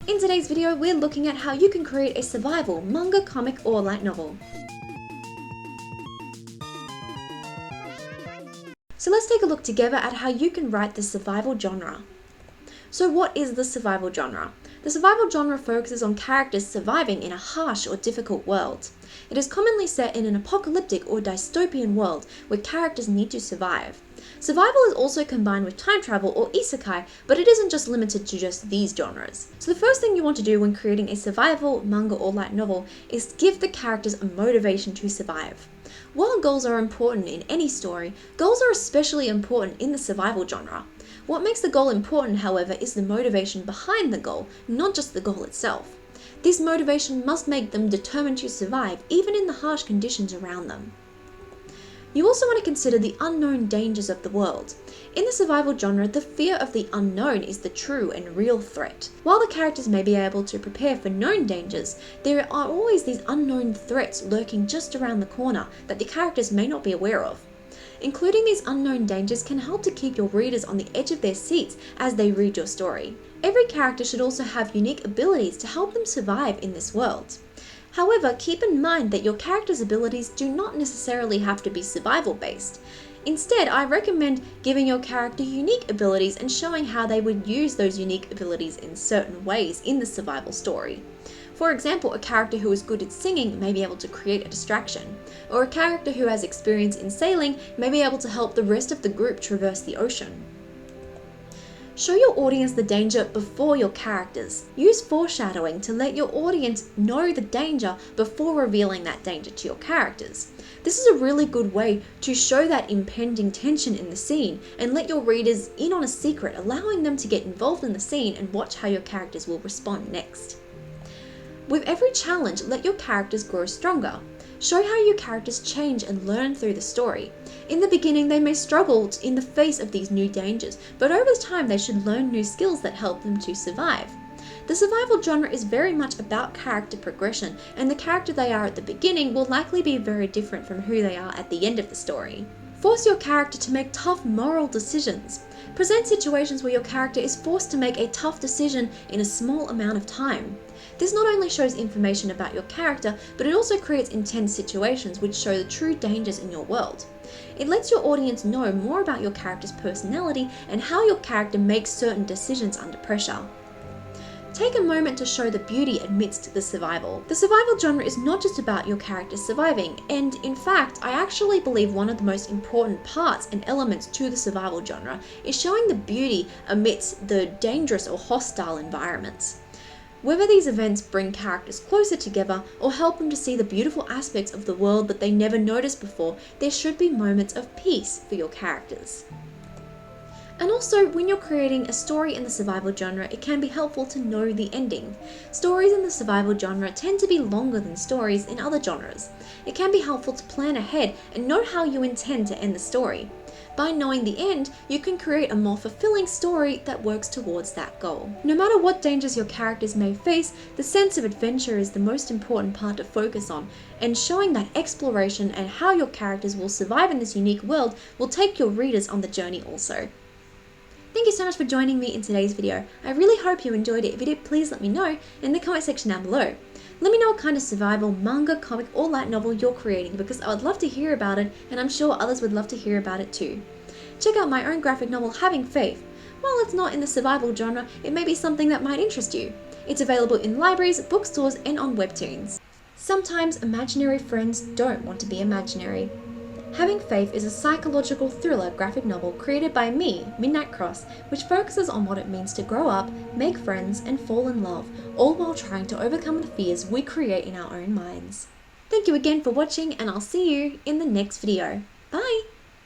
In today's video, we're looking at how you can create a survival manga, comic, or light novel. So let's take a look together at how you can write the survival genre. So what is the survival genre? The survival genre focuses on characters surviving in a harsh or difficult world. It is commonly set in an apocalyptic or dystopian world where characters need to survive. Survival is also combined with time travel or isekai, but it isn't just limited to just these genres. So the first thing you want to do when creating a survival manga or light novel is give the characters a motivation to survive. While goals are important in any story, goals are especially important in the survival genre. What makes the goal important, however, is the motivation behind the goal, not just the goal itself. This motivation must make them determined to survive, even in the harsh conditions around them. You also want to consider the unknown dangers of the world. In the survival genre, the fear of the unknown is the true and real threat. While the characters may be able to prepare for known dangers, there are always these unknown threats lurking just around the corner that the characters may not be aware of. Including these unknown dangers can help to keep your readers on the edge of their seats as they read your story. Every character should also have unique abilities to help them survive in this world. However, keep in mind that your character's abilities do not necessarily have to be survival based. Instead, I recommend giving your character unique abilities and showing how they would use those unique abilities in certain ways in the survival story. For example, a character who is good at singing may be able to create a distraction, or a character who has experience in sailing may be able to help the rest of the group traverse the ocean. Show your audience the danger before your characters. Use foreshadowing to let your audience know the danger before revealing that danger to your characters. This is a really good way to show that impending tension in the scene and let your readers in on a secret, allowing them to get involved in the scene and watch how your characters will respond next. With every challenge, let your characters grow stronger. Show how your characters change and learn through the story. In the beginning, they may struggle in the face of these new dangers, but over time they should learn new skills that help them to survive. The survival genre is very much about character progression, and the character they are at the beginning will likely be very different from who they are at the end of the story. Force your character to make tough moral decisions. Present situations where your character is forced to make a tough decision in a small amount of time. This not only shows information about your character, but it also creates intense situations which show the true dangers in your world. It lets your audience know more about your character's personality and how your character makes certain decisions under pressure. Take a moment to show the beauty amidst the survival. The survival genre is not just about your character surviving, and in fact, I actually believe one of the most important parts and elements to the survival genre is showing the beauty amidst the dangerous or hostile environments. Whether these events bring characters closer together or help them to see the beautiful aspects of the world that they never noticed before, there should be moments of peace for your characters. And also, when you're creating a story in the survival genre, it can be helpful to know the ending. Stories in the survival genre tend to be longer than stories in other genres. It can be helpful to plan ahead and know how you intend to end the story. By knowing the end, you can create a more fulfilling story that works towards that goal. No matter what dangers your characters may face, the sense of adventure is the most important part to focus on, and showing that exploration and how your characters will survive in this unique world will take your readers on the journey also. Thank you so much for joining me in today's video. I really hope you enjoyed it. If you did, please let me know in the comment section down below. Let me know what kind of survival manga, comic, or light novel you're creating, because I would love to hear about it, and I'm sure others would love to hear about it too. Check out my own graphic novel, Having Faith. While it's not in the survival genre, it may be something that might interest you. It's available in libraries, bookstores, and on webtoons. Sometimes imaginary friends don't want to be imaginary. Having Faith is a psychological thriller graphic novel created by me, Midnight Cross, which focuses on what it means to grow up, make friends, and fall in love, all while trying to overcome the fears we create in our own minds. Thank you again for watching, and I'll see you in the next video. Bye!